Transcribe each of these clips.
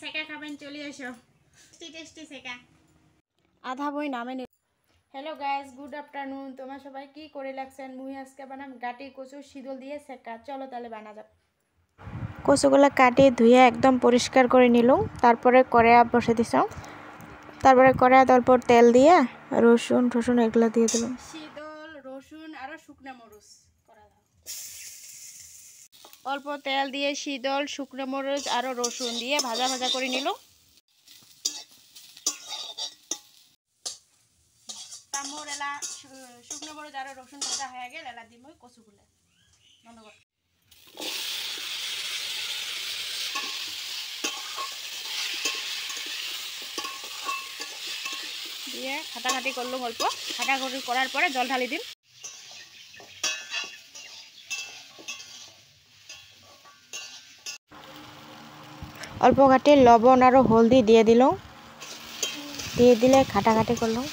সেকা খাবেন চলে এসো টেস্টি টেস্টি সেকা আধা বই নামে নি হ্যালো গাইস গুড আফটারনুন তোমরা সবাই কি করে লাগছেন মুই আজকে বানাম গাটি কচু শীতল দিয়ে সেকা চলো তাহলে বানা যাক কচুগুলো কাটি ধুয়ে একদম পরিষ্কার করে নিলাম তারপরে কড়াই বসে দিলাম তারপরে কড়াই দেওয়ার পর তেল দিয়ে রসুন টসুন এগুলো দিয়ে দিলাম শীতল রসুন আর শুকনা মরিচ করা দাও অল্প তেল দিয়ে শীতল শুকনো মরিচ আর রসুন দিয়ে ভাজা ভাজা করে নিল তারপর এলা শুকনো মরিচ আর রসুন ভাজা হয়ে গেল এলা দিম কচুগুলো বন্ধ কর দিয়ে খাটাখাটি করলাম অল্প খাটাখাটি করার পরে জল ঢালি দিন অল্প ঘাটে লবণ আর হলদি দিয়ে দিল দিয়ে দিলে খাটাখাটি করলাম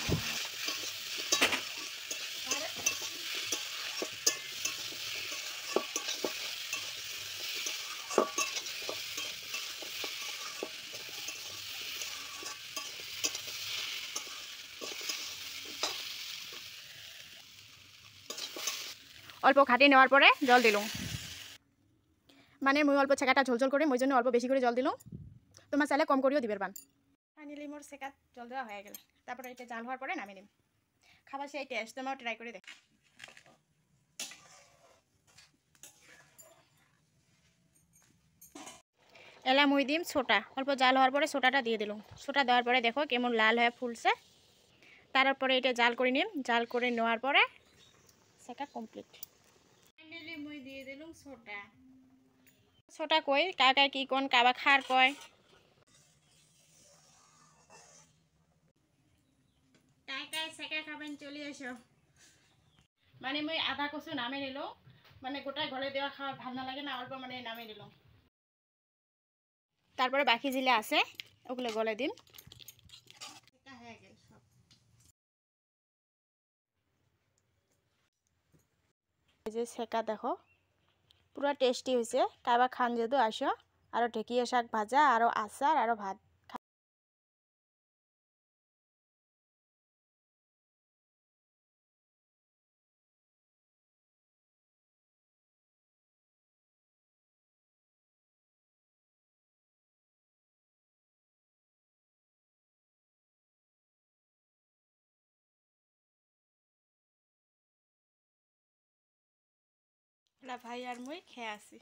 অল্প খাটি নেওয়ার পরে জল দিলাম মানে মুই অল্প ছেঁকাটা ঝোলঝোল করে মই জন্য অল্প বেশি করে জল দিলাম তোমার চাইলে কম করেও দিবের পান ফাইনালি মোর সেকা জল দেওয়া হয়ে গেল তারপরে এটা জাল হওয়ার পরে নামিয়ে নিম খাবার সেই টেস্ট তোমরাও ট্রাই করে দেখ এলা মুই দিম ছোটা অল্প জাল হওয়ার পরে ছোটাটা দিয়ে দিলাম ছোটা দেওয়ার পরে দেখো কেমন লাল হয়ে ফুলছে তারপরে এটা জাল করে নিম জাল করে নেওয়ার পরে সেকা কমপ্লিট ফাইনালি মুই দিয়ে দিলাম ছোটা ছোটা কই কাকায় কি কোন কাবা খার কয় কাকায় সেকা খাবেন চলে এসো মানে মুই আধা কচু নামে নিল মানে গোটাই ঘরে দেওয়া খাওয়া ভাল না লাগে না অল্প মানে নামে নিল তারপরে বাকি জিলে আছে ওগুলো গলে দিন সেকা হয়ে গেল সব এই যে সেকা দেখো পুরো টেস্টি হয়েছে কাবা খান যেহেতু আসো আরো ঢেকিয়া শাক ভাজা আরো আচার আরো ভাত ভাই আর মুই খেয়ে আসি।